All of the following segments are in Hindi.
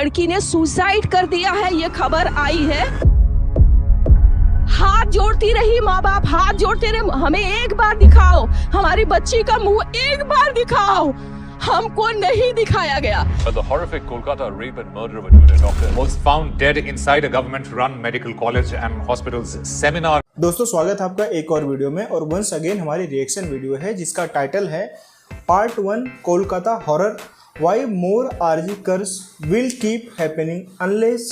लड़की ने सुसाइड कर दिया है, ये खबर आई है। हाथ जोड़ती रही माँ बाप, हाथ जोड़ते रहे, हमें एक बार दिखाओ, हमारी बच्ची का मुंह एक बार दिखाओ। हमको नहीं दिखाया गया। But the horrific Kolkata rape and murder of a junior doctor was found dead inside a government-run medical college and hospital's seminar. दोस्तों स्वागत है आपका एक और वीडियो में और वंस अगेन हमारी रिएक्शन वीडियो है जिसका टाइटल है part 1 Kolkata horror why more RG Kars will keep happening unless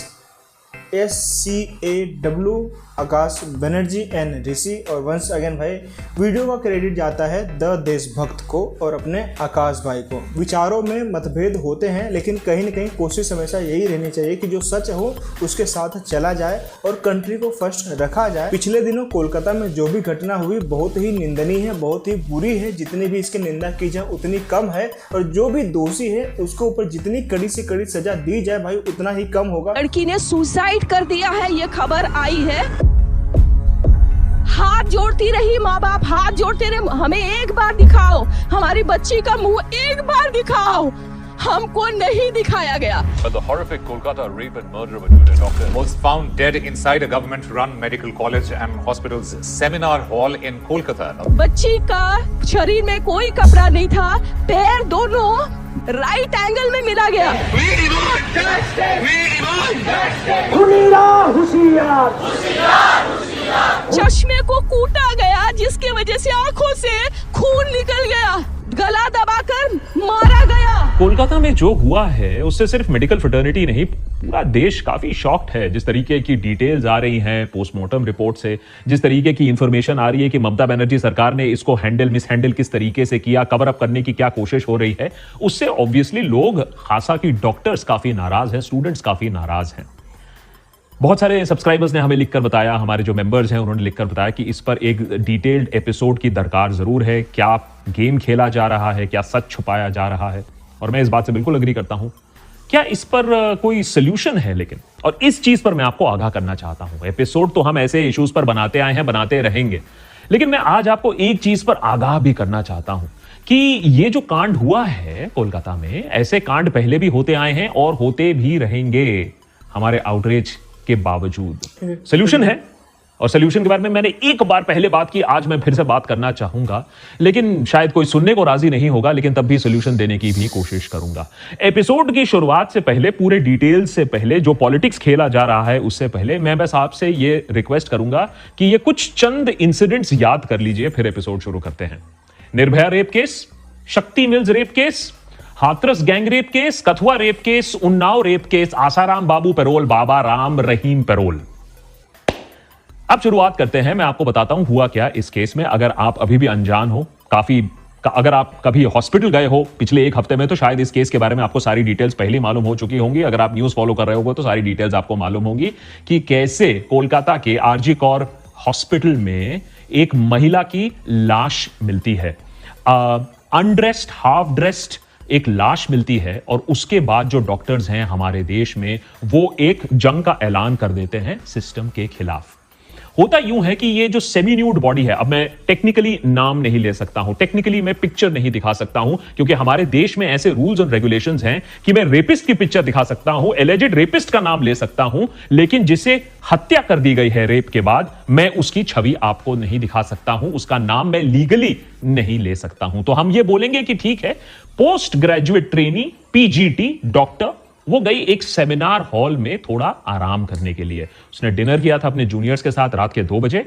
SCAW Akash Banerjee and Rishi. और वंस अगेन भाई वीडियो का क्रेडिट जाता है द देशभक्त को और अपने आकाश भाई को। विचारों में मतभेद होते हैं लेकिन कहीं ना कहीं कोशिश हमेशा यही रहनी चाहिए कि जो सच हो उसके साथ चला जाए और कंट्री को फर्स्ट रखा जाए। पिछले दिनों कोलकाता में जो भी घटना हुई बहुत ही निंदनीय है, बहुत ही बुरी है। जितनी भी इसकी निंदा की जाए उतनी कम है और जो भी दोषी है उसके ऊपर जितनी कड़ी से कड़ी सजा दी जाए भाई उतना ही कम होगा। लड़की ने सुसाइड कर दिया है, ये खबर आई है। हाथ जोड़ती रही माँ बाप, हाथ जोड़ते रहे, हमें एक बार दिखाओ, हमारी बच्ची का मुंह एक बार दिखाओ। हमको नहीं दिखाया गया। But the horrific Kolkata rape and murder of a junior doctor was found dead inside a government-run medical college and hospital's seminar hall in Kolkata. बच्ची का शरीर में कोई कपड़ा नहीं था, पैर दोनों राइट एंगल में मिला गया। चश्मे को कूटा गया जिसकी वजह से आंखों से खून निकल गया, गला दबाकर मारा गया। कोलकाता में जो हुआ है उससे सिर्फ मेडिकल फ्रेटर्निटी नहीं, पूरा देश काफी शॉक्ड है। जिस तरीके की डिटेल्स आ रही हैं पोस्टमार्टम रिपोर्ट से, जिस तरीके की इंफॉर्मेशन आ रही है कि ममता बनर्जी सरकार ने इसको मिसहैंडल किस तरीके से किया, कवर अप करने की क्या कोशिश हो रही है, उससे ऑब्वियसली लोग, खासा कि डॉक्टर्स काफी नाराज हैं, स्टूडेंट्स काफी नाराज हैं। बहुत सारे सब्सक्राइबर्स ने हमें लिखकर बताया, हमारे जो मेंबर्स हैं उन्होंने लिखकर बताया कि इस पर एक डिटेल्ड एपिसोड की दरकार जरूर है। क्या गेम खेला जा रहा है, क्या सच छुपाया जा रहा है, और मैं इस बात से बिल्कुल अग्री करता हूं। क्या इस पर कोई सोल्यूशन है? लेकिन और इस चीज पर मैं आपको आगाह करना चाहता हूं। एपिसोड तो हम ऐसे इश्यूज पर बनाते आए हैं, बनाते रहेंगे, लेकिन मैं आज आपको एक चीज पर आगाह भी करना चाहता हूं कि ये जो कांड हुआ है कोलकाता में, ऐसे कांड पहले भी होते आए हैं और होते भी रहेंगे हमारे आउटरीच के बावजूद। सोल्यूशन है, और सोल्यूशन के बारे में मैंने एक बार पहले बात की, आज मैं फिर से बात करना चाहूंगा, लेकिन शायद कोई सुनने को राजी नहीं होगा, लेकिन तब भी सोल्यूशन देने की भी कोशिश करूंगा। एपिसोड की शुरुआत से पहले, पूरे डिटेल्स से पहले, जो पॉलिटिक्स खेला जा रहा है उससे पहले, मैं बस आपसे ये रिक्वेस्ट करूंगा कि ये कुछ चंद इंसिडेंट्स याद कर लीजिए, फिर एपिसोड शुरू करते हैं। Nirbhaya rape case, Shakti mills rape case, Hathras gang rape case, Kathua rape case, Unnao rape case, Asaram Babu parole, Baba Ram Rahim parole. अब शुरुआत करते हैं। मैं आपको बताता हूं हुआ क्या इस केस में। अगर आप अभी भी अनजान हो, अगर आप कभी हॉस्पिटल गए हो पिछले एक हफ्ते में, तो शायद इस केस के बारे में आपको सारी डिटेल्स पहले मालूम हो चुकी होंगी। अगर आप न्यूज फॉलो कर रहे हो तो सारी डिटेल्स आपको मालूम होंगी कि कैसे कोलकाता के आरजी कौर हॉस्पिटल में एक महिला की लाश मिलती है, अनड्रेस्ड, हाफ ड्रेस्ड एक लाश मिलती है, और उसके बाद जो डॉक्टर्स हैं हमारे देश में वो एक जंग का ऐलान कर देते हैं सिस्टम के खिलाफ। होता यूं है कि ये जो सेमी न्यूड बॉडी है, अब मैं टेक्निकली नाम नहीं ले सकता हूं, टेक्निकली मैं पिक्चर नहीं दिखा सकता हूं, क्योंकि हमारे देश में ऐसे रूल्स और रेगुलेशंस हैं कि मैं रेपिस्ट की पिक्चर दिखा सकता हूं, एलिजेड रेपिस्ट का नाम ले सकता हूं, लेकिन जिसे हत्या कर दी गई है रेप के बाद, मैं उसकी छवि आपको नहीं दिखा सकता हूं, उसका नाम मैं लीगली नहीं ले सकता हूं। तो हम ये बोलेंगे कि ठीक है, post graduate trainee PGT doctor, वो गई एक सेमिनार हॉल में थोड़ा आराम करने के लिए। उसने डिनर किया था अपने जूनियर्स के साथ रात के 2 बजे।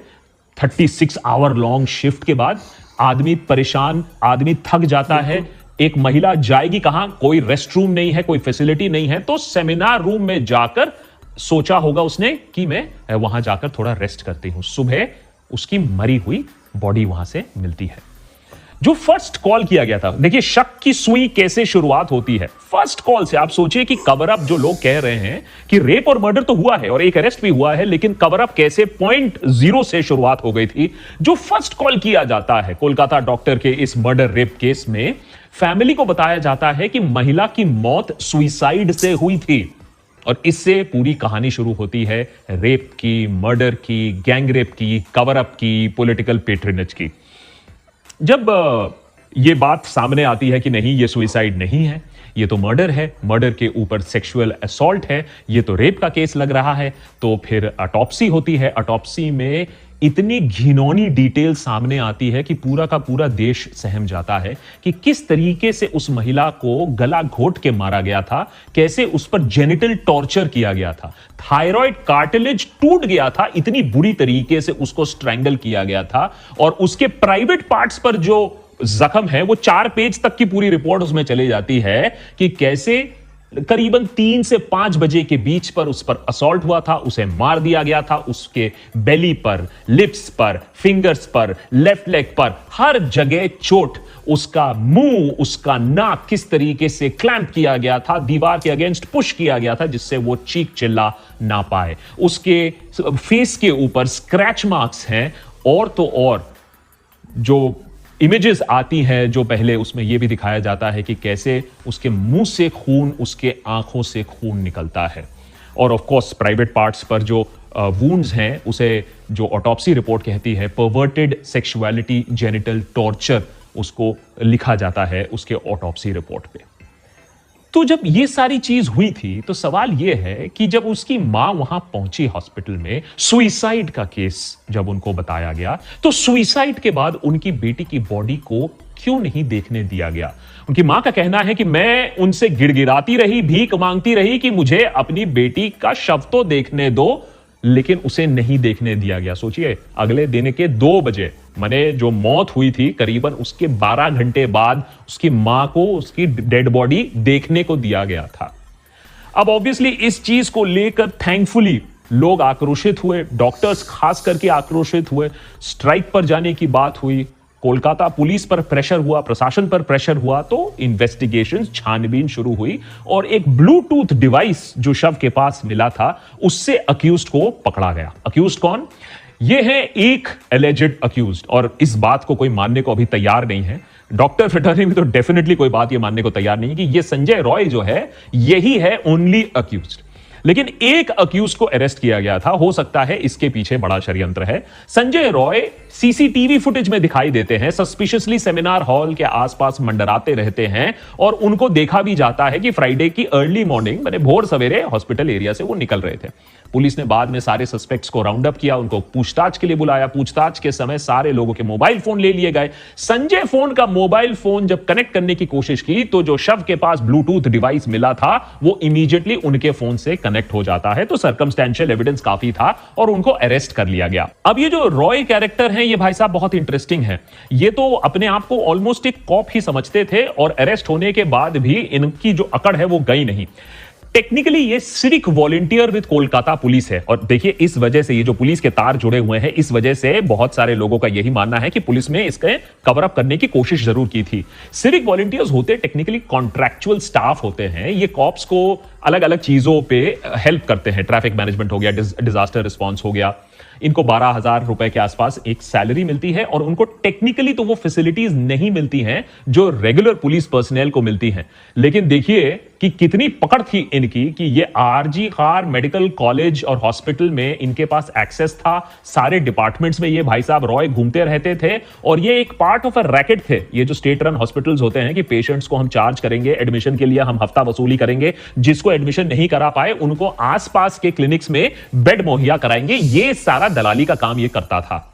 36 आवर लॉन्ग शिफ्ट के बाद आदमी परेशान, आदमी थक जाता है। एक महिला जाएगी कहां? कोई रेस्ट रूम नहीं है, कोई फैसिलिटी नहीं है, तो सेमिनार रूम में जाकर सोचा होगा उसने कि मैं वहां जाकर थोड़ा रेस्ट करती हूं। सुबह उसकी मरी हुई बॉडी वहां से मिलती है। जो फर्स्ट कॉल किया गया था, देखिए शक की सुई कैसे शुरुआत होती है, फर्स्ट कॉल से। आप सोचिए कि कवर अप, जो लोग कह रहे हैं कि रेप और मर्डर तो हुआ है और एक अरेस्ट भी हुआ है, लेकिन कवर अप कैसे पॉइंट 0 से शुरुआत हो गई थी। जो फर्स्ट कॉल किया जाता है कोलकाता डॉक्टर के इस मर्डर रेप केस में, फैमिली को बताया जाता है कि महिला की मौत सुइसाइड से हुई थी, और इससे पूरी कहानी शुरू होती है रेप की, मर्डर की, गैंग रेप की, कवर अप की, पॉलिटिकल पेट्रोनेज की। जब ये बात सामने आती है कि नहीं, ये सुइसाइड नहीं है, ये तो मर्डर है, मर्डर के ऊपर सेक्सुअल असॉल्ट है, ये तो रेप का केस लग रहा है। तो फिर ऑटोप्सी होती है, ऑटोप्सी में इतनी घिनौनी डिटेल सामने आती है कि पूरा का पूरा देश सहम जाता है कि किस तरीके से उस महिला को गला घोट के मारा गया था, कैसे उस पर जेनिटल टॉर्चर किया गया था, थायराइड कार्टिलेज टूट गया था, इतनी बुरी तरीके से उसको स्ट्रैंगल किया गया था, और उसके प्राइवेट पार्ट्स पर जो जख्म है वो 4 पेज तक की पूरी रिपोर्ट उसमें चली जाती है कि कैसे करीबन 3 से 5 बजे के बीच पर उस पर असॉल्ट हुआ था, उसे मार दिया गया था, उसके बेली पर, लिप्स पर, फिंगर्स पर, लेफ्ट लेग पर, हर जगह चोट, उसका मुंह, उसका नाक किस तरीके से क्लैंप किया गया था, दीवार के अगेंस्ट पुश किया गया था जिससे वो चीख चिल्ला ना पाए, उसके फेस के ऊपर स्क्रैच मार्क्स हैं, और तो और जो इमेजेस आती हैं जो पहले उसमें यह भी दिखाया जाता है कि कैसे उसके मुंह से खून, उसके आंखों से खून निकलता है, और ऑफ कोर्स प्राइवेट पार्ट्स पर जो वुंड्स हैं उसे जो ऑटोप्सी रिपोर्ट कहती है परवर्टेड सेक्सुअलिटी जेनिटल टॉर्चर, उसको लिखा जाता है उसके ऑटोप्सी रिपोर्ट पे। तो जब ये सारी चीज हुई थी तो सवाल ये है कि जब उसकी मां वहां पहुंची हॉस्पिटल में, सुइसाइड का केस जब उनको बताया गया, तो सुइसाइड के बाद उनकी बेटी की बॉडी को क्यों नहीं देखने दिया गया? उनकी मां का कहना है कि मैं उनसे गिड़गिड़ाती रही, भीख मांगती रही कि मुझे अपनी बेटी का शव तो देखने दो, लेकिन उसे नहीं देखने दिया गया। सोचिए, अगले दिन के 2 बजे माने जो मौत हुई थी, करीबन उसके 12 घंटे बाद उसकी मां को उसकी डेड बॉडी देखने को दिया गया था। अब ऑब्वियसली इस चीज को लेकर थैंकफुली लोग आक्रोशित हुए, डॉक्टर्स खास करके आक्रोशित हुए, स्ट्राइक पर जाने की बात हुई, कोलकाता पुलिस पर प्रेशर हुआ, प्रशासन पर प्रेशर हुआ, तो इन्वेस्टिगेशन, छानबीन शुरू हुई, और एक ब्लूटूथ डिवाइस जो शव के पास मिला था उससे अक्यूज्ड को पकड़ा गया। अक्यूज्ड कौन? ये है एक एलिजेड अक्यूज्ड, और इस बात को कोई मानने को अभी तैयार नहीं है। डॉक्टर फ्रेटर्निटी में तो डेफिनेटली कोई बात ये मानने को तैयार नहीं है कि ये संजय रॉय जो है यही है ओनली अक्यूज्ड। लेकिन एक अक्यूज को अरेस्ट किया गया था, हो सकता है इसके पीछे बड़ा षड्यंत्र है। संजय रॉय सीसीटीवी फुटेज में दिखाई देते हैं, सस्पिशियसली सेमिनार हॉल के आसपास मंडराते रहते हैं, और उनको देखा भी जाता है कि फ्राइडे की अर्ली मॉर्निंग, मैंने भोर सवेरे हॉस्पिटल एरिया से वो निकल रहे थे। पुलिस ने बाद में सारे सस्पेक्ट्स को राउंड अप किया, उनको पूछताछ के लिए बुलाया। पूछताछ के समय सारे लोगों के मोबाइल फोन ले लिए गए। संजय फोन का मोबाइल फोन जब कनेक्ट करने की कोशिश की तो जो शव के पास ब्लूटूथ डिवाइस मिला था वो इमीडिएटली उनके फोन से कनेक्ट हो जाता है। तो सर्कमस्टेंशियल एविडेंस काफी था और उनको अरेस्ट कर लिया गया। अब ये जो रॉय कैरेक्टर है ये भाई साहब बहुत इंटरेस्टिंग है। ये तो अपने आप को ऑलमोस्ट एक कॉप ही समझते थे और अरेस्ट होने के बाद भी इनकी जो अकड़ है वो गई नहीं। टेक्निकली ये civic volunteer with Kolkata police है, और देखिए इस वजह से ये जो पुलिस के तार जुड़े हुए हैं, इस वजह से बहुत सारे लोगों का यही मानना है कि पुलिस ने इसके कवर अप करने की कोशिश जरूर की थी। सिविक वॉलंटियर्स होते टेक्निकली कॉन्ट्रैक्चुअल स्टाफ होते हैं। ये कॉप्स को अलग अलग चीजों पे हेल्प करते हैं। ट्रैफिक मैनेजमेंट हो गया, डिजास्टर रिस्पॉन्स हो गया। इनको 12,000 रुपए के आसपास एक सैलरी मिलती है और उनको टेक्निकली तो वो फैसिलिटीज नहीं मिलती हैं जो रेगुलर पुलिस पर्सनल को मिलती हैं। लेकिन देखिए कि कितनी पकड़ थी इनकी कि ये आरजी खार मेडिकल कॉलेज और हॉस्पिटल में इनके पास एक्सेस था। सारे डिपार्टमेंट्स में ये भाई साहब रॉय घूमते रहते थे और ये एक पार्ट ऑफ अ रैकेट थे। ये जो स्टेट रन हॉस्पिटल्स होते हैं कि पेशेंट्स को हम चार्ज करेंगे, एडमिशन के लिए हम हफ्ता वसूली करेंगे, जिसको एडमिशन नहीं करा पाए उनको आसपास के क्लिनिक्स में बेड मुहैया कराएंगे। ये सारा दलाली का काम ये करता था।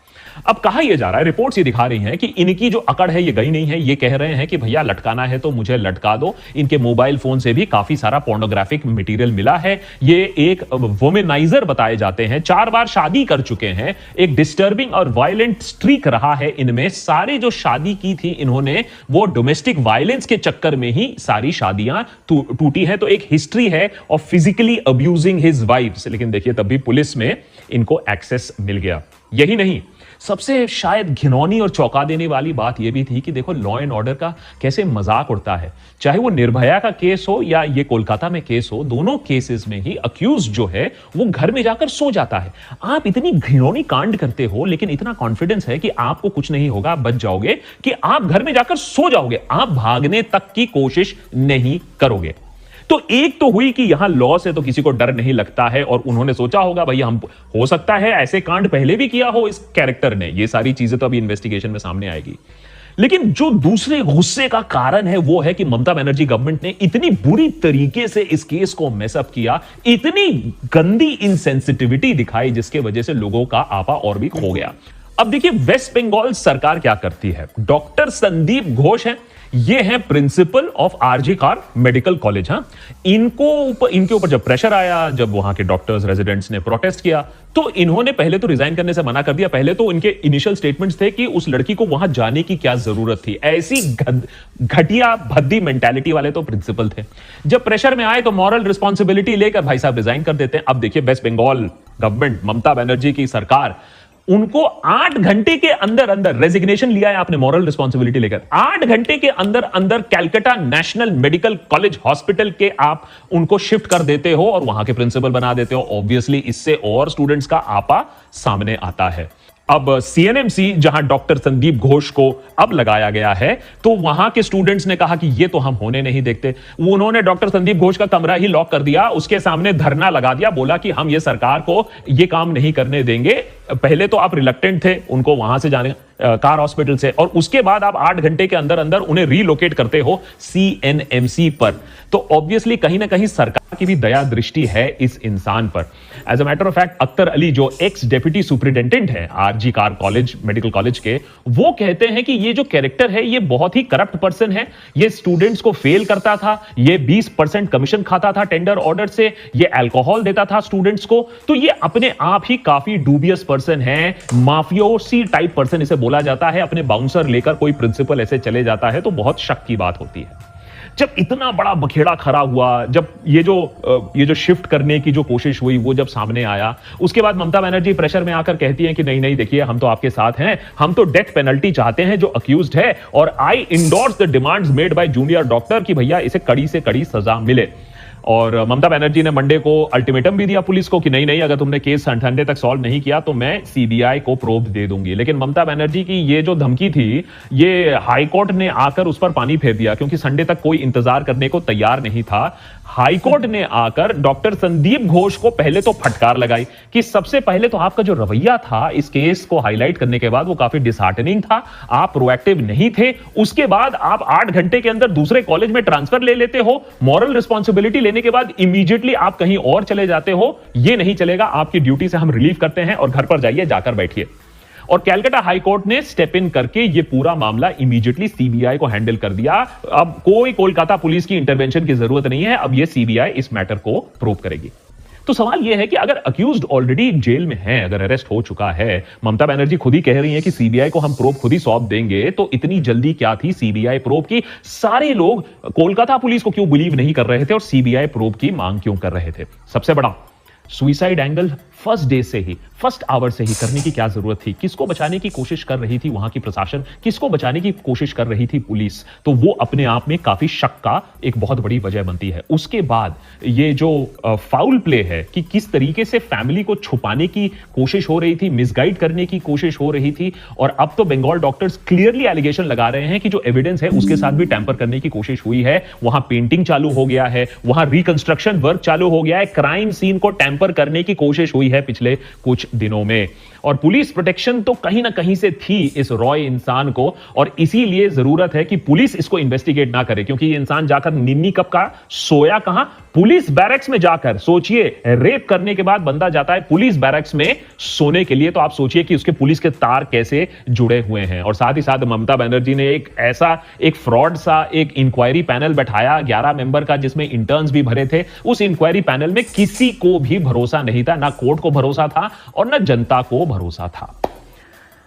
अब कहा यह जा रहा है, रिपोर्ट्स ये दिखा रही हैं कि इनकी जो अकड़ है ये गई नहीं है। ये कह रहे हैं कि भैया लटकाना है तो मुझे लटका दो। इनके मोबाइल फोन से भी काफी सारा पोर्नोग्राफिक मटेरियल मिला है। ये एक वुमेनाइजर बताए जाते हैं, 4 बार शादी कर चुके हैं। एक डिस्टर्बिंग और वायलेंट स्ट्रीक रहा है इनमें। सारे जो शादी की थी इन्होंने वो डोमेस्टिक वायलेंस के चक्कर में ही सारी शादियां टूटी है। तो एक हिस्ट्री है of physically abusing his wives. लेकिन देखिए तब भी पुलिस में इनको एक्सेस मिल गया। यही नहीं, सबसे शायद घिनौनी और चौंका देने वाली बात यह भी थी कि देखो लॉ एंड ऑर्डर का कैसे मजाक उड़ता है। चाहे वो निर्भया का केस हो या ये कोलकाता में केस हो, दोनों केसेस में ही अक्यूज जो है वो घर में जाकर सो जाता है। आप इतनी घिनौनी कांड करते हो लेकिन इतना कॉन्फिडेंस है कि आपको कुछ नहीं होगा, बच जाओगे, कि आप घर में जाकर सो जाओगे, आप भागने तक की कोशिश नहीं करोगे। तो एक तो हुई कि यहां लॉ से तो किसी को डर नहीं लगता है और उन्होंने सोचा होगा भैया हम, हो सकता है ऐसे कांड पहले भी किया हो इस कैरेक्टर ने। ये सारी चीजें तो अभी इन्वेस्टिगेशन में सामने आएगी। लेकिन जो दूसरे गुस्से का कारण है वो है कि ममता बनर्जी गवर्नमेंट ने इतनी बुरी तरीके से इस केस को मेसअप किया, इतनी गंदी इनसेंसिटिविटी दिखाई, जिसके वजह से लोगों का आपा और भी खो गया। अब देखिए वेस्ट बंगाल सरकार क्या करती है। डॉक्टर संदीप घोष हैं, ये हैं principal of RG Kar medical college. हाँ, इनके ऊपर जब प्रेशर आया, जब वहां के डॉक्टर्स रेजिडेंट्स ने प्रोटेस्ट किया, तो इन्होंने पहले तो रिजाइन करने से मना कर दिया। पहले तो इनके इनिशियल स्टेटमेंट्स थे कि उस लड़की को वहां जाने की क्या जरूरत थी। ऐसी घटिया भद्दी मेंटालिटी वाले तो प्रिंसिपल थे। जब प्रेशर में आए तो मॉरल रिस्पॉन्सिबिलिटी लेकर भाई साहब रिजाइन कर देते हैं। अब देखिए वेस्ट बंगाल गवर्नमेंट, ममता बनर्जी की सरकार, उनको 8 घंटे के अंदर अंदर रेजिग्नेशन लिया है आपने मॉरल रिस्पॉन्सिबिलिटी लेकर। 8 घंटे के अंदर अंदर Calcutta national medical college hospital के आप उनको शिफ्ट कर देते हो और वहां के प्रिंसिपल बना देते हो। ऑब्वियसली इससे और स्टूडेंट्स का आपा सामने आता है। अब सीएनएमसी जहां डॉक्टर संदीप घोष को अब लगाया गया है, तो वहां के स्टूडेंट्स ने कहा कि ये तो हम होने नहीं देखते। उन्होंने डॉक्टर संदीप घोष का कमरा ही लॉक कर दिया, उसके सामने धरना लगा दिया, बोला कि हम ये सरकार को ये काम नहीं करने देंगे। पहले तो आप रिलक्टेंट थे उनको वहां से जाने कार हॉस्पिटल से, और उसके बाद आप 8 घंटे के अंदर अंदर उन्हें रीलोकेट करते हो सीएनएमसी पर। तो ऑब्वियसली कहीं ना कहीं सरकार की भी दया दृष्टि है इस इंसान पर। As a matter of fact Akhtar Ali जो एक्स डेप्यूटी सुपरिटेंडेंट है RG Kar college medical college के, वो कहते हैं कि ये जो कैरेक्टर है ये बहुत ही करप्ट पर्सन है। ये स्टूडेंट्स को फेल करता था, ये 20% कमीशन खाता था टेंडर ऑर्डर से, ये अल्कोहल देता था स्टूडेंट्स को। तो ये अपने आप ही काफी डूबियस पर्सन है, माफियोसी टाइप पर्सन इसे बोला जाता है। अपने बाउंसर लेकर कोई प्रिंसिपल ऐसे चले जाता है तो बहुत शक की बात होती है। जब इतना बड़ा बखेड़ा खड़ा हुआ, जब ये जो शिफ्ट करने की जो कोशिश हुई वो जब सामने आया, उसके बाद ममता बनर्जी प्रेशर में आकर कहती हैं कि नहीं नहीं देखिए हम तो आपके साथ हैं, हम तो डेथ पेनल्टी चाहते हैं जो अक्यूज्ड है, और I endorse the demands made by junior doctor कि भैया इसे कड़ी से कड़ी सजा मिले। और ममता बनर्जी ने मंडे को अल्टीमेटम भी दिया पुलिस को कि नहीं नहीं अगर तुमने केस संडे तक सॉल्व नहीं किया तो मैं सीबीआई को प्रोब दे दूंगी। लेकिन ममता बनर्जी की ये जो धमकी थी, ये हाईकोर्ट ने आकर उस पर पानी फेर दिया, क्योंकि संडे तक कोई इंतजार करने को तैयार नहीं था। हाईकोर्ट ने आकर डॉक्टर संदीप घोष को पहले तो फटकार लगाई कि सबसे पहले तो आपका जो रवैया था इस केस को हाईलाइट करने के बाद वो काफी डिसहार्टनिंग था, आप प्रोएक्टिव नहीं थे। उसके बाद आप 8 घंटे के अंदर दूसरे कॉलेज में ट्रांसफर ले लेते हो, मॉरल रिस्पॉन्सिबिलिटी लेने के बाद इमीडिएटली आप कहीं और चले जाते हो। ये नहीं चलेगा, आपकी ड्यूटी से हम रिलीव करते हैं और घर पर जाइए, जाकर बैठिए। और कैलकाटा हाई कोर्ट ने स्टेप इन करके ये पूरा मामला इमीडिएटली सीबीआई को हैंडल कर दिया। अब कोई कोलकाता पुलिस की इंटरवेंशन की जरूरत नहीं है, अब ये सीबीआई इस मैटर को प्रूव करेगी। तो सवाल यह है कि अगर अक्यूज्ड ऑलरेडी जेल में है, अगर अरेस्ट हो चुका है, ममता बनर्जी खुद ही कह रही है कि सीबीआई को हम प्रोब खुद ही सौंप देंगे, तो इतनी जल्दी क्या थी सीबीआई प्रोब की? सारे लोग कोलकाता पुलिस को क्यों बिलीव नहीं कर रहे थे और सीबीआई प्रोब की मांग क्यों कर रहे थे? सबसे बड़ा सुइसाइड एंगल फर्स्ट डे से ही, फर्स्ट आवर से ही करने की क्या जरूरत थी? किसको बचाने की कोशिश कर रही थी वहां की प्रशासन, किसको बचाने की कोशिश कर रही थी पुलिस? तो वो अपने आप में काफी शक का एक बहुत बड़ी वजह बनती है। उसके बाद ये जो फाउल प्ले है कि किस तरीके से फैमिली को छुपाने की कोशिश हो रही थी, मिसगाइड करने की कोशिश हो रही थी, और अब तो बंगाल डॉक्टर्स क्लियरली एलिगेशन लगा रहे हैं कि जो एविडेंस है उसके साथ भी टैंपर करने की कोशिश हुई है। वहां पेंटिंग चालू हो गया है, वहां रिकंस्ट्रक्शन वर्क चालू हो गया है, क्राइम सीन को टैंपर करने की कोशिश हुई है पिछले कुछ दिनों में। और पुलिस प्रोटेक्शन तो कहीं ना कहीं से थी इस रॉय इंसान को, और इसीलिए जरूरत है कि पुलिस इसको इन्वेस्टिगेट ना करे, क्योंकि ये इंसान जाकर निन्नी कब का सोया कहां? पुलिस बैरक्स में जाकर। सोचिए, रेप करने के बाद बंदा जाता है पुलिस बैरक्स में सोने के लिए, तो आप सोचिए कि उसके पुलिस के तार कैसे जुड़े हुए हैं। और साथ ही साथ ममता बनर्जी ने एक फ्रॉड सा एक इंक्वायरी पैनल बैठाया 11 मेंबर का, जिसमें इंटर्न्स भी भरे थे। उस इंक्वायरी पैनल में किसी को भी भरोसा नहीं था, ना कोर्ट को भरोसा था और ना जनता को भरोसा था।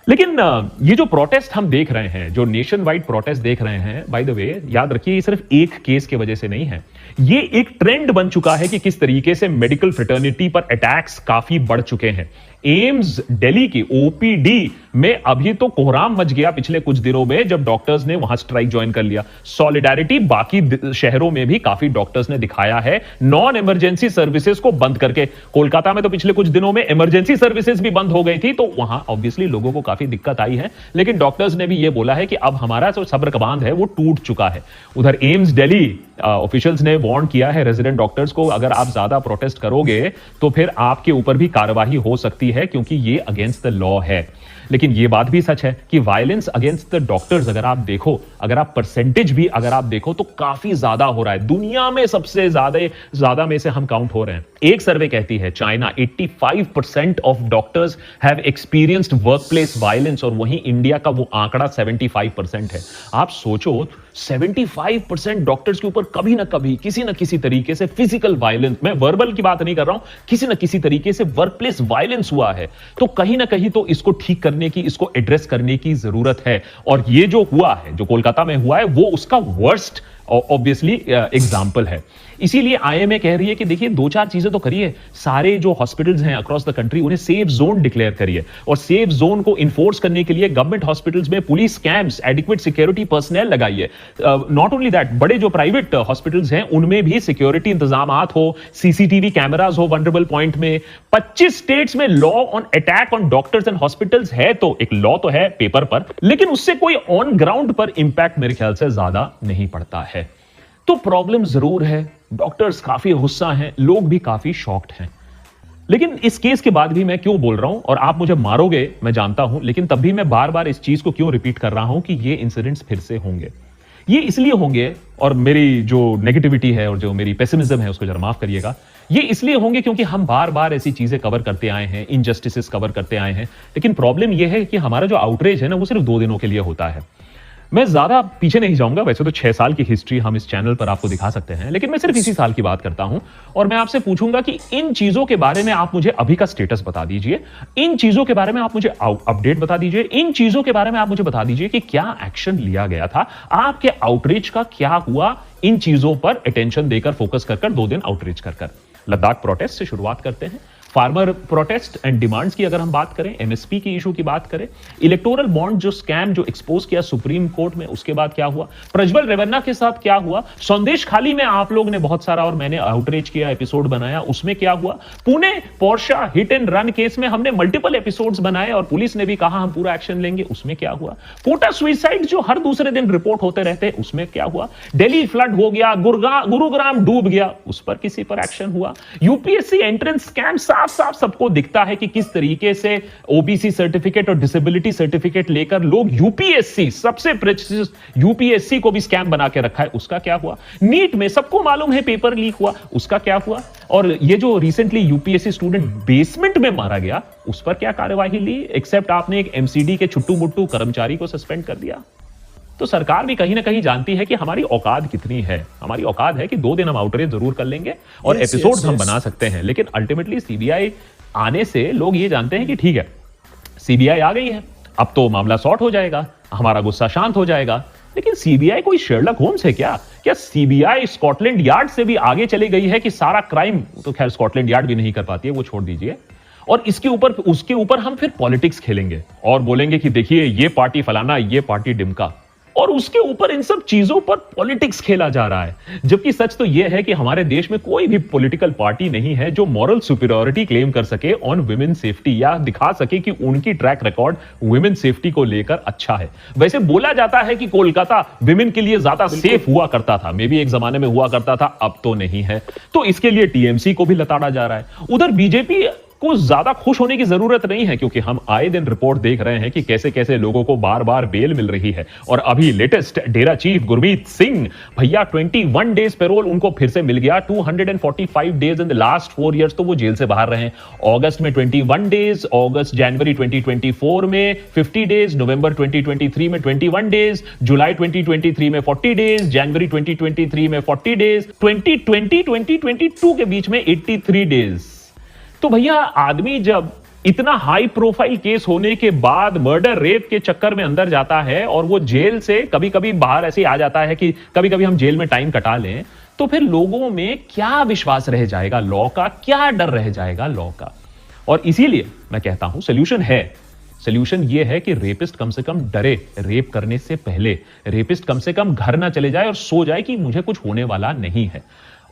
लेकिन ये जो प्रोटेस्ट हम देख रहे हैं, जो नेशन वाइड प्रोटेस्ट देख रहे हैं, बाय द वे याद रखिए ये सिर्फ एक केस की वजह से नहीं है, ये एक ट्रेंड बन चुका है कि किस तरीके से मेडिकल फ्रेटर्निटी पर अटैक्स काफी बढ़ चुके हैं। एम्स दिल्ली की ओपीडी में अभी तो कोहराम मच गया पिछले कुछ दिनों में जब डॉक्टर्स ने वहां स्ट्राइक ज्वाइन कर लिया। सॉलिडारिटी बाकी शहरों में भी काफी डॉक्टर्स ने दिखाया है, नॉन इमरजेंसी सर्विसेज को बंद करके। कोलकाता में तो पिछले कुछ दिनों में इमरजेंसी सर्विसेज भी बंद हो गई थी, तो वहां ऑब्वियसली लोगों को काफी दिक्कत आई है। लेकिन डॉक्टर्स ने भी यह बोला है कि अब हमारा जो सब्र का बांध है वो टूट चुका है। उधर एम्स दिल्ली ऑफिशियल्स ने वार्न किया है रेजिडेंट डॉक्टर्स को, अगर आप ज्यादा प्रोटेस्ट करोगे तो फिर आपके ऊपर भी कार्रवाई हो सकती है, क्योंकि ये अगेंस्ट द लॉ है। लेकिन लेकिन ये बात भी सच है कि वायलेंस अगेंस्ट द डॉक्टर्स अगर आप देखो, अगर आप परसेंटेज भी अगर आप देखो तो काफी ज्यादा हो रहा है। दुनिया में सबसे ज्यादा में से हम काउंट हो रहे हैं। एक सर्वे कहती है China 85% of doctors have experienced workplace violence, और वहीं इंडिया का वो आंकड़ा 75% है। आप सोचो 75% डॉक्टर्स के ऊपर कभी ना कभी किसी ना किसी तरीके से फिजिकल वायलेंस, मैं वर्बल की बात नहीं कर रहा हूं, किसी ना किसी तरीके से वर्कप्लेस वायलेंस हुआ है। तो कहीं ना कहीं तो इसको ठीक करने की, इसको एड्रेस करने की जरूरत है। और ये जो हुआ है, जो कोलकाता में हुआ है, वो उसका वर्स्ट ऑब्वियसली एग्जाम्पल है। इसीलिए आईएमए कह रही है कि देखिए 2-4 चीजें तो करिए, सारे जो हॉस्पिटल्स हैं अक्रॉस द कंट्री उन्हें सेफ जोन डिक्लेयर करिए, और सेफ जोन को इन्फोर्स करने के लिए गवर्नमेंट हॉस्पिटल्स में police camps, adequate security personal लगाइए। नॉट ओनली दैट, बड़े जो प्राइवेट हॉस्पिटल्स हैं उनमें भी सिक्योरिटी इंतजामात हो, सीसीटीवी कैमरास हो वल्नरेबल पॉइंट में। 25 स्टेट्स में law on attack on doctors and hospitals है, तो एक लॉ तो है पेपर पर, लेकिन उससे कोई ऑन ग्राउंड पर इंपैक्ट मेरे ख्याल से ज्यादा नहीं पड़ता है। तो प्रॉब्लम जरूर है, डॉक्टर्स काफी गुस्सा हैं, लोग भी काफी शॉक्ड हैं। लेकिन इस केस के बाद भी मैं क्यों बोल रहा हूं, और आप मुझे मारोगे मैं जानता हूं, लेकिन तब भी मैं बार बार इस चीज को क्यों रिपीट कर रहा हूं कि ये इंसिडेंट्स फिर से होंगे। ये इसलिए होंगे, और मेरी जो नेगेटिविटी है और जो मेरी पेसिमिज्म है उसको जरा माफ करिएगा, ये इसलिए होंगे क्योंकि हम बार बार ऐसी चीजें कवर करते आए हैं, इनजस्टिसेस कवर करते आए हैं। लेकिन प्रॉब्लम यह है कि हमारा जो आउटरीच है ना, वो सिर्फ 2 दिनों के लिए होता है। मैं ज्यादा पीछे नहीं जाऊंगा, वैसे तो 6 साल की हिस्ट्री हम इस चैनल पर आपको दिखा सकते हैं, लेकिन मैं सिर्फ इसी साल की बात करता हूं। और मैं आपसे पूछूंगा कि इन चीजों के बारे में आप मुझे अभी का स्टेटस बता दीजिए, इन चीजों के बारे में आप मुझे अपडेट बता दीजिए, इन चीजों के बारे में आप मुझे बता दीजिए कि क्या एक्शन लिया गया था, आपके आउटरीच का क्या हुआ, इन चीजों पर अटेंशन देकर, फोकस कर 2 दिन आउटरीच कर। लद्दाख प्रोटेस्ट से शुरुआत करते हैं। फार्मर प्रोटेस्ट एंड डिमांड्स की अगर हम बात करें, एमएसपी की इशू की बात करें, इलेक्टोरल बॉन्ड जो स्कैम जो एक्सपोज किया सुप्रीम कोर्ट में, उसके बाद क्या हुआ, प्रज्वल रेवन्ना के साथ क्या हुआ, संदेश खाली में आप लोग ने बहुत सारा और मैंने आउटरीच किया, एपिसोड बनाया, उसमें क्या हुआ, Pune Portia hit and run case में हमने मल्टीपल एपिसोड्स बनाए और पुलिस ने भी कहा हम पूरा एक्शन लेंगे, उसमें क्या हुआ, कोटा सुइसाइड जो हर दूसरे दिन रिपोर्ट होते रहते हैं, उसमें क्या हुआ, दिल्ली फ्लड हो गया, गुरुग्राम डूब गया, उस पर किसी पर एक्शन हुआ, यूपीएससी एंट्रेंस स्कैम साफ सबको दिखता है कि किस तरीके से ओबीसी सर्टिफिकेट और डिसेबिलिटी सर्टिफिकेट लेकर लोग यूपीएससी, सबसे प्रेस्टिजियस यूपीएससी को भी स्कैम बना के रखा है, उसका क्या हुआ, नीट में सबको मालूम है पेपर लीक हुआ, उसका क्या हुआ, और ये जो रिसेंटली यूपीएससी स्टूडेंट बेसमेंट में मारा गया, उस पर क्या कार्यवाही ली, एक्सेप्ट आपने एक एमसीडी के छुट्टू मुट्टू कर्मचारी को सस्पेंड कर दिया। तो सरकार भी कहीं ना कहीं जानती है कि हमारी औकात कितनी है। हमारी औकात है कि 2 दिन हम आउटरीच जरूर कर लेंगे और एपिसोड्स हम बना सकते हैं, लेकिन अल्टीमेटली सीबीआई आने से लोग ये जानते हैं कि ठीक है सीबीआई आ गई है, अब तो मामला सॉर्ट हो जाएगा, हमारा गुस्सा शांत हो जाएगा। लेकिन सीबीआई कोई शर्लक होम्स है क्या? क्या सीबीआई स्कॉटलैंड यार्ड से भी आगे चली गई है कि सारा क्राइम, तो खैर स्कॉटलैंड यार्ड भी नहीं कर पाती है, वो छोड़ दीजिए, और इसके ऊपर उसके ऊपर हम फिर पॉलिटिक्स खेलेंगे और बोलेंगे कि देखिए ये पार्टी फलाना, ये पार्टी डिमका, और उसके ऊपर इन सब चीजों पर पॉलिटिक्स खेला जा रहा है। जबकि सच तो यह है कि हमारे देश में कोई भी पॉलिटिकल पार्टी नहीं है जो मॉरल सुपीरियरिटी क्लेम कर सके ऑन विमेन सेफ्टी, या दिखा सके कि उनकी ट्रैक रिकॉर्ड विमेन सेफ्टी को लेकर अच्छा है। वैसे बोला जाता है कि कोलकाता विमेन के लिए ज्यादा सेफ हुआ करता था, मे भी एक जमाने में हुआ करता था, अब तो नहीं है, तो इसके लिए टीएमसी को भी लताड़ा जा रहा है। उधर बीजेपी को ज्यादा खुश होने की जरूरत नहीं है, क्योंकि हम आए दिन रिपोर्ट देख रहे हैं कि कैसे कैसे लोगों को बार बार बेल मिल रही है। और अभी लेटेस्ट डेरा चीफ गुरमीत सिंह भैया 21 डेज पेरोल उनको फिर से मिल गया, 245 days in the last 4 years तो वो जेल से बाहर रहे। अगस्त में 21 डेज, अगस्त जनवरी 2024 में 50 डेज, नवंबर 2023 में 21 डेज, जुलाई 2023 में 40 डेज, जनवरी 2023 में 40 डेज, 2020-2022 के बीच में 83 डेज। तो भैया आदमी जब इतना हाई प्रोफाइल केस होने के बाद मर्डर रेप के चक्कर में अंदर जाता है और वो जेल से कभी कभी बाहर ऐसे आ जाता है कि कभी कभी हम जेल में टाइम कटा लें, तो फिर लोगों में क्या विश्वास रह जाएगा लॉ का, क्या डर रह जाएगा लॉ का। और इसीलिए मैं कहता हूं सोल्यूशन है। सोल्यूशन ये है कि रेपिस्ट कम से कम डरे, रेप करने से पहले रेपिस्ट कम से कम घर ना चले जाए और सो जाए कि मुझे कुछ होने वाला नहीं है।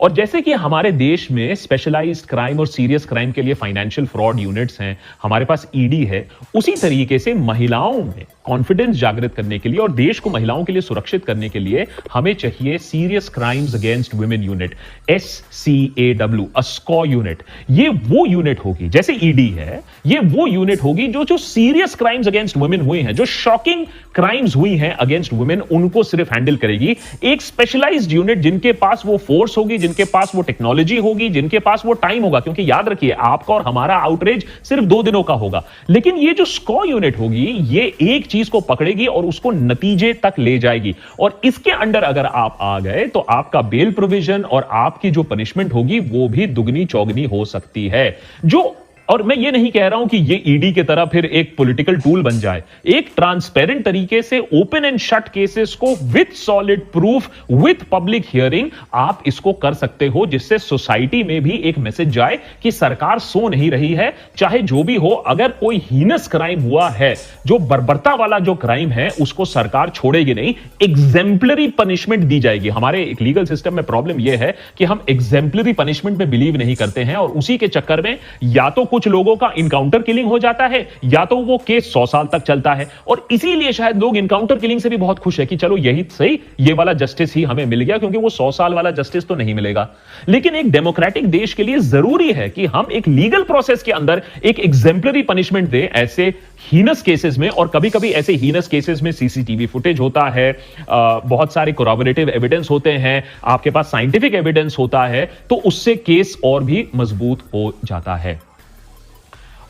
और जैसे कि हमारे देश में स्पेशलाइज्ड क्राइम और सीरियस क्राइम के लिए फाइनेंशियल फ्रॉड यूनिट्स हैं, हमारे पास ईडी है, उसी तरीके से महिलाओं में कॉन्फिडेंस जागृत करने के लिए और देश को महिलाओं के लिए सुरक्षित करने के लिए हमें चाहिए serious crimes against women unit, SCAW, अस्कॉ यूनिट। ये वो यूनिट होगी, जैसे ईडी है, ये वो यूनिट होगी जो सीरियस क्राइम्स अगेंस्ट वुमेन हुए हैं, जो शॉकिंग क्राइम्स हुई हैं अगेंस्ट वुमेन, उनको सिर्फ हैंडल करेगी। एक स्पेशलाइज्ड यूनिट जिनके पास वो फोर्स होगी, जिनके पास वो टेक्नोलॉजी होगी, जिनके पास वो टाइम होगा, क्योंकि याद रखिए आपका और हमारा आउटरीच सिर्फ 2 दिनों का होगा, लेकिन ये जो स्कॉ यूनिट होगी ये एक चीज को पकड़ेगी और उसको नतीजे तक ले जाएगी। और इसके अंडर अगर आप आ गए तो आपका बेल प्रोविजन और आपकी जो पनिशमेंट होगी वो भी दुगनी चौगनी हो सकती है। और मैं ये नहीं कह रहा हूं कि ये ईडी की तरह फिर एक पॉलिटिकल टूल बन जाए। एक ट्रांसपेरेंट तरीके से ओपन एंड शट केसेस को with solid proof, with public hearing आप इसको कर सकते हो, जिससे सोसाइटी में भी एक मैसेज जाए कि सरकार सो नहीं रही है। चाहे जो भी हो, अगर कोई हीनस क्राइम हुआ है, जो बर्बरता वाला जो क्राइम है, उसको सरकार छोड़ेगी नहीं, एग्जेम्पलरी पनिशमेंट दी जाएगी। हमारे एक लीगल सिस्टम में प्रॉब्लम यह है कि हम एग्जेम्पलरी पनिशमेंट में बिलीव नहीं करते हैं, और उसी के चक्कर में या तो कुछ लोगों का इनकाउंटर किलिंग हो जाता है या तो वो केस 100 साल तक चलता है। और इसीलिए शायद लोग इनकाउंटर किलिंग से भी बहुत खुश है कि चलो यही सही, ये वाला जस्टिस ही हमें मिल गया, क्योंकि वो 100 साल वाला जस्टिस तो नहीं मिलेगा। लेकिन एक डेमोक्रेटिक देश के लिए जरूरी है कि हम एक लीगल प्रोसेस के अंदर एक एग्जेम्पलरी पनिशमेंट दें ऐसे हीनस केसेस में। और कभी कभी ऐसे हीनस केसेस में सीसीटीवी फुटेज होता है, बहुत सारे कोरॉबोरेटिव एविडेंस होते हैं, आपके पास साइंटिफिक एविडेंस होता है, तो उससे केस और भी मजबूत हो जाता है।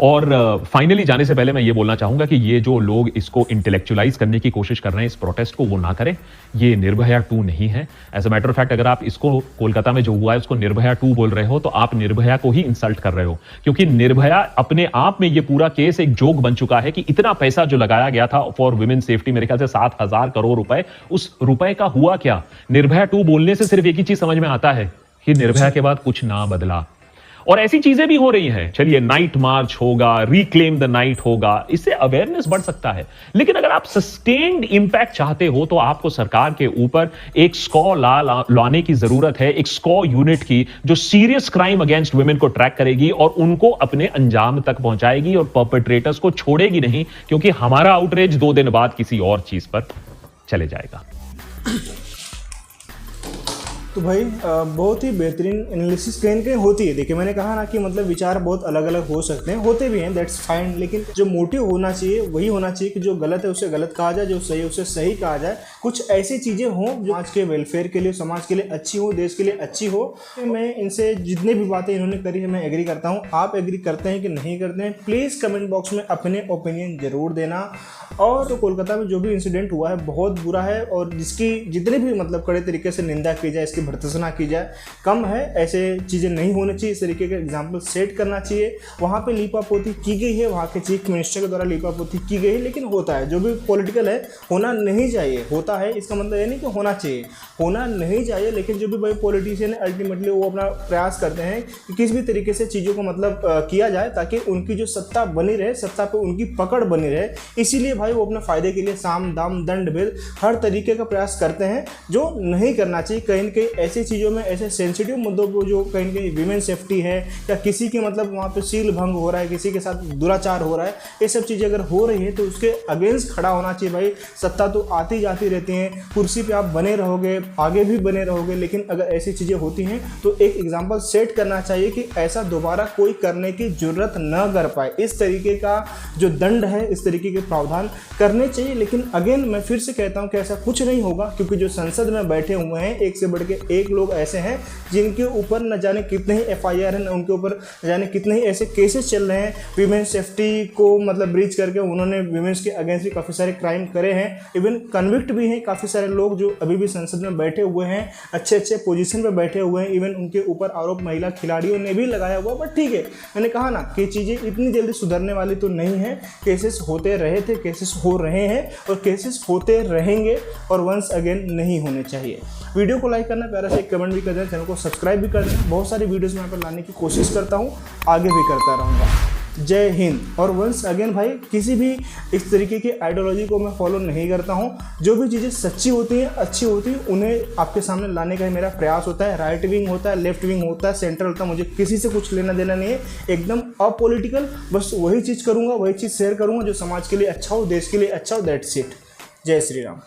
और फाइनली जाने से पहले मैं ये बोलना चाहूंगा कि ये जो लोग इसको इंटेलेक्चुअलाइज करने की कोशिश कर रहे हैं, इस प्रोटेस्ट को, वो ना करें। ये निर्भया 2 नहीं है। As a matter of fact, अगर आप इसको कोलकाता में जो हुआ है उसको निर्भया 2 बोल रहे हो, तो आप निर्भया को ही इंसल्ट कर रहे हो, क्योंकि निर्भया अपने आप में ये पूरा केस एक जोक बन चुका है कि इतना पैसा जो लगाया गया था फॉर वुमेन सेफ्टी, मेरे ख्याल से 7,000 करोड़ रुपए, उस रुपए का हुआ क्या? निर्भया 2 बोलने से सिर्फ एक ही चीज समझ में आता है कि निर्भया के बाद कुछ ना बदला। और ऐसी चीजें भी हो रही हैं। चलिए, नाइट मार्च होगा, रिक्लेम द नाइट होगा, इससे अवेयरनेस बढ़ सकता है। लेकिन अगर आप सस्टेन्ड इंपैक्ट चाहते हो तो आपको सरकार के ऊपर एक स्कॉ लाने की जरूरत है, एक स्कॉ यूनिट की, जो सीरियस क्राइम अगेंस्ट वुमेन को ट्रैक करेगी और उनको अपने अंजाम तक पहुंचाएगी और परपेट्रेटर्स को छोड़ेगी नहीं, क्योंकि हमारा आउटरीच 2 दिन बाद किसी और चीज पर चले जाएगा। तो भाई बहुत ही बेहतरीन एनालिसिस कहीं ना कहीं होती है। देखिए, मैंने कहा ना कि मतलब विचार बहुत अलग अलग हो सकते हैं, होते भी हैं, दैट्स फाइन, लेकिन जो मोटिव होना चाहिए वही होना चाहिए कि जो गलत है उसे गलत कहा जाए, जो सही है उसे सही कहा जाए। कुछ ऐसी चीज़ें हों जो समाज के वेलफेयर के लिए, समाज के लिए अच्छी हो, देश के लिए अच्छी हो। मैं इनसे जितने भी बातें इन्होंने करी है मैं एग्री करता हूँ। आप एग्री करते हैं कि नहीं करते हैं, प्लीज़ कमेंट बॉक्स में अपने ओपिनियन जरूर देना। और तो कोलकाता में जो भी इंसिडेंट हुआ है बहुत बुरा है, और जिसकी जितने भी मतलब कड़े तरीके से निंदा की जाए, इसकी भर्त्सना की जाए, कम है। ऐसे चीज़ें नहीं होनी चाहिए, इस तरीके का एग्जाम्पल सेट करना चाहिए। वहाँ पे लीपापोती की गई है, वहाँ के चीफ मिनिस्टर के द्वारा लीपापोती की गई है, लेकिन होता है, जो भी पॉलिटिकल है होना नहीं चाहिए, होता है, इसका मतलब ये नहीं कि होना चाहिए, होना नहीं चाहिए। लेकिन जो भी भाई पॉलिटिशियन है, अल्टीमेटली वो अपना प्रयास करते हैं कि किसी भी तरीके से चीज़ों को मतलब किया जाए ताकि उनकी जो सत्ता बनी रहे, सत्ता पे उनकी पकड़ बनी रहे। इसीलिए भाई वो अपने फ़ायदे के लिए साम दाम दंड भेद हर तरीके का प्रयास करते हैं, जो नहीं करना चाहिए। कहीं न कहीं ऐसी चीज़ों में, ऐसे सेंसिटिव मुद्दों को, जो कहीं न कहीं वीमेन सेफ्टी है या किसी की मतलब वहाँ पे सील भंग हो रहा है, किसी के साथ दुराचार हो रहा है, ये सब चीज़ें अगर हो रही है तो उसके अगेंस्ट खड़ा होना चाहिए। भाई सत्ता तो आती जाती रहती हैं, कुर्सी पे आप बने रहोगे, आगे भी बने रहोगे, लेकिन अगर ऐसी चीज़ें होती हैं तो एक एग्जाम्पल सेट करना चाहिए कि ऐसा दोबारा कोई करने की जरूरत न कर पाए। इस तरीके का जो दंड है, इस तरीके के प्रावधान करने चाहिए। लेकिन अगेन मैं फिर से कहता हूँ कि ऐसा कुछ नहीं होगा, क्योंकि जो संसद में बैठे हुए हैं एक से बढ़ के एक लोग ऐसे हैं जिनके ऊपर न जाने कितने ही FIR हैं, उनके ऊपर न जाने कितने ही ऐसे केसेस चल रहे हैं। वीमेन सेफ्टी को मतलब ब्रीच करके उन्होंने वीमेंस के अगेंस्ट भी काफ़ी सारे क्राइम करे हैं, इवन कन्विक्ट भी हैं काफ़ी सारे लोग जो अभी भी संसद में बैठे हुए हैं, अच्छे अच्छे पोजीशन पे बैठे हुए हैं। इवन उनके ऊपर आरोप महिला खिलाड़ियों ने भी लगाया हुआ। बट ठीक है, मैंने कहा ना कि चीज़ें इतनी जल्दी सुधरने वाली तो नहीं है। केसेस होते रहे थे, केसेस हो रहे हैं और केसेस होते रहेंगे, और वंस अगेन नहीं होने चाहिए। वीडियो को लाइक करना, प्यारा से एक कमेंट भी कर देना, चैनल को सब्सक्राइब भी कर देना। बहुत सारी वीडियोस मैं यहाँ पर लाने की कोशिश करता हूँ, आगे भी करता रहूँगा। जय हिंद। और वंस अगेन भाई किसी भी इस तरीके की आइडियोलॉजी को मैं फॉलो नहीं करता हूँ। जो भी चीज़ें सच्ची होती हैं, अच्छी होती हैं, उन्हें आपके सामने लाने का ही मेरा प्रयास होता है। राइट विंग होता है, लेफ्ट विंग होता है, सेंट्रल होता है, मुझे किसी से कुछ लेना देना नहीं है, एकदम अपॉलिटिकल। बस वही चीज़ करूँगा, वही चीज़ शेयर करूँगा जो समाज के लिए अच्छा हो, देश के लिए अच्छा हो, दैट्स इट। जय श्री राम।